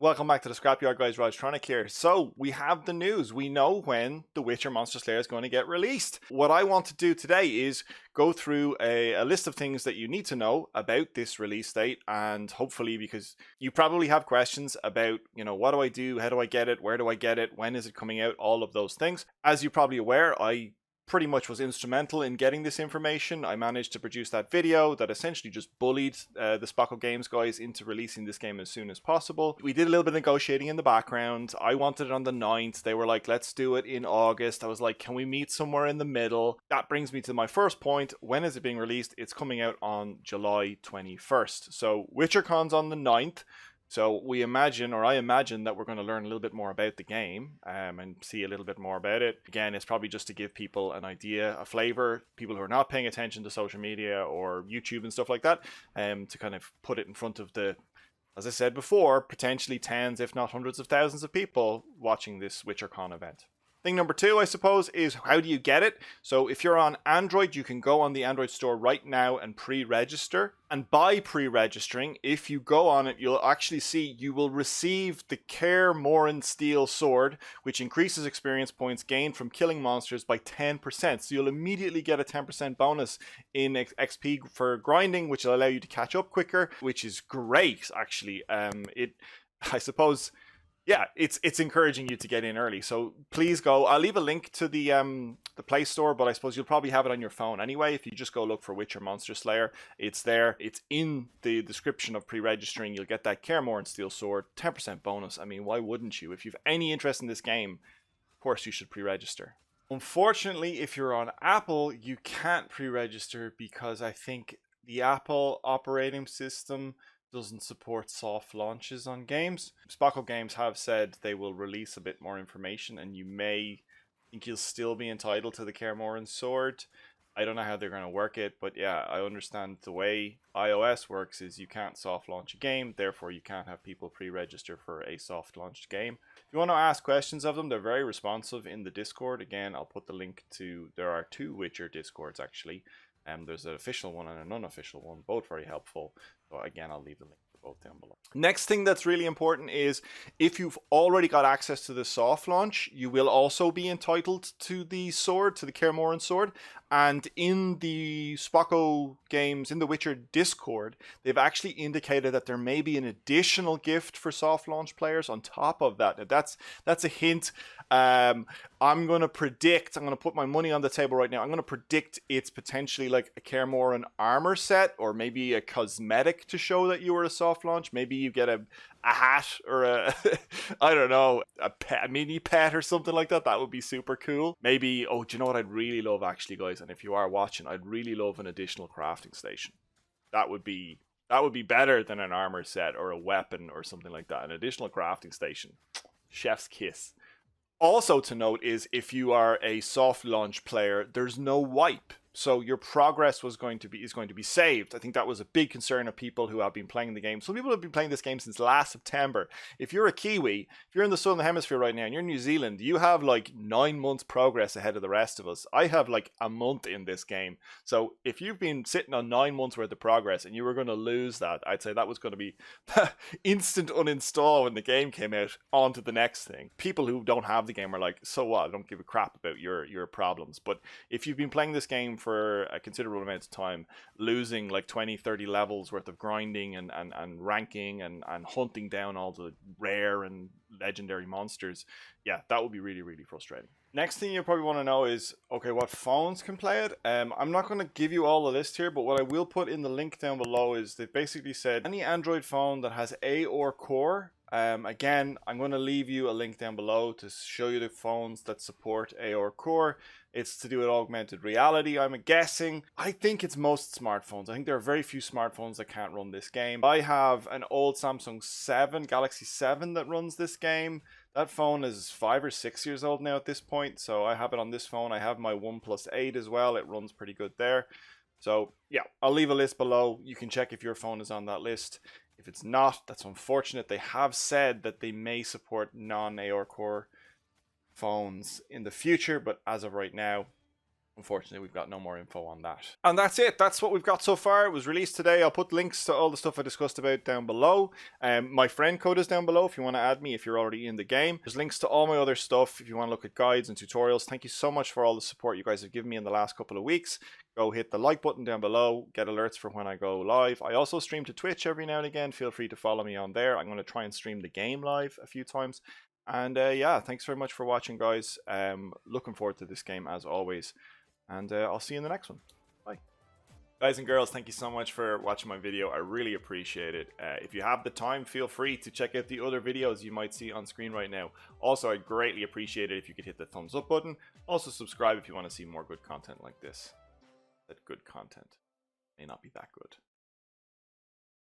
Welcome back to the Scrapyard, guys. Rodtronic here. So we have the news. We know when The Witcher Monster Slayer is going to get released. What I want to do today is go through a list of things that you need to know about this release date, and hopefully, because you probably have questions about, what do I do, how do I get it, where do I get it, when is it coming out, all of those things. As you're probably aware, I pretty much was instrumental in getting this information. I managed to produce that video that essentially just bullied the Spocko Games guys into releasing this game as soon as possible. We did a little bit of negotiating in the background. I wanted it on the 9th. They were like, let's do it in August. I was like, can we meet somewhere in the middle? That brings me to my first point. When is it being released? It's coming out on July 21st. So WitcherCon's on the 9th. So I imagine that we're going to learn a little bit more about the game and see a little bit more about it. Again, it's probably just to give people an idea, a flavor, people who are not paying attention to social media or YouTube and stuff like that, to kind of put it in front of as I said before, potentially tens, if not hundreds of thousands of people watching this WitcherCon event. Thing number 2, I suppose, is how do you get it? So if you're on Android, you can go on the Android store right now and pre-register. And by pre-registering, if you go on it, you'll actually see you will receive the Kaer Morhen Steel Sword, which increases experience points gained from killing monsters by 10%. So you'll immediately get a 10% bonus in XP for grinding, which will allow you to catch up quicker, which is great, actually. I suppose... yeah, it's encouraging you to get in early. So please go. I'll leave a link to the Play Store, but I suppose you'll probably have it on your phone anyway. If you just go look for Witcher Monster Slayer, it's there. It's in the description of pre-registering. You'll get that Kaer Morhen Steel Sword, 10% bonus. I mean, why wouldn't you? If you've any interest in this game, of course you should pre-register. Unfortunately, if you're on Apple, you can't pre-register because I think the Apple operating system doesn't support soft launches on games. Spocko Games have said they will release a bit more information, and you may think you'll still be entitled to the Kaer Morhen Sword. I don't know how they're going to work it, but yeah, I understand the way iOS works is you can't soft launch a game, therefore you can't have people pre-register for a soft launched game. If you want to ask questions of them, they're very responsive in the Discord. Again, I'll put the link to, there are 2 Witcher Discords actually. There's an official one and an unofficial one, both very helpful. So again, I'll leave the link for both down below. Next thing that's really important is if you've already got access to the soft launch, you will also be entitled to the sword, to the Kaer Morhen Sword. And in the Spocko Games, in the Witcher Discord, they've actually indicated that there may be an additional gift for soft launch players on top of that. Now, that's a hint. I'm going to put my money on the table right now. I'm going to predict it's potentially like a Kaer Morhen armor set, or maybe a cosmetic to show that you were a soft launch. Maybe you get a hat or I don't know, a mini pet or something like that. That would be super cool. Maybe, do you know what I'd really love actually, guys? And if you are watching, I'd really love an additional crafting station. That would be better than an armor set or a weapon or something like that. An additional crafting station. Chef's kiss. Also to note is if you are a soft launch player, there's no wipe. So your progress is going to be saved. I think that was a big concern of people who have been playing the game. Some people have been playing this game since last September. If you're a Kiwi, if you're in the Southern Hemisphere right now and you're in New Zealand, you have like 9 months progress ahead of the rest of us. I have like a month in this game. So if you've been sitting on 9 months worth of progress and you were going to lose that, I'd say that was going to be instant uninstall when the game came out, on to the next thing. People who don't have the game are like, so what? I don't give a crap about your problems. But if you've been playing this game for a considerable amount of time, losing like 20-30 levels worth of grinding and ranking and hunting down all the rare and legendary monsters, yeah, that would be really, really frustrating. Next thing you probably want to know is, okay, what phones can play it? I'm not going to give you all the list here, but what I will put in the link down below is they basically said any Android phone that has AOR Core. Again, I'm going to leave you a link down below to show you the phones that support AOR Core. It's to do with augmented reality, I'm guessing. I think it's most smartphones. I think there are very few smartphones that can't run this game. I have an old Samsung 7, Galaxy 7 that runs this game. That phone is 5 or 6 years old now at this point, so I have it on this phone. I have my OnePlus 8 as well. It runs pretty good there. So yeah, I'll leave a list below. You can check if your phone is on that list. If it's not, that's unfortunate. They have said that they may support non-AOR Core phones in the future, but as of right now, Unfortunately, we've got no more info on that. And that's it. That's what we've got so far. It was released today. I'll put links to all the stuff I discussed about down below. My friend code is down below if you want to add me, if you're already in the game. There's links to all my other stuff if you want to look at guides and tutorials. Thank you so much for all the support you guys have given me in the last couple of weeks. Go hit the like button down below. Get alerts for when I go live. I also stream to Twitch every now and again. Feel free to follow me on there. I'm going to try and stream the game live a few times. And yeah, thanks very much for watching, guys. Looking forward to this game as always. And I'll see you in the next one. Bye. Guys and girls, thank you so much for watching my video. I really appreciate it. If you have the time, feel free to check out the other videos you might see on screen right now. Also, I'd greatly appreciate it if you could hit the thumbs up button. Also, subscribe if you want to see more good content like this. That good content may not be that good.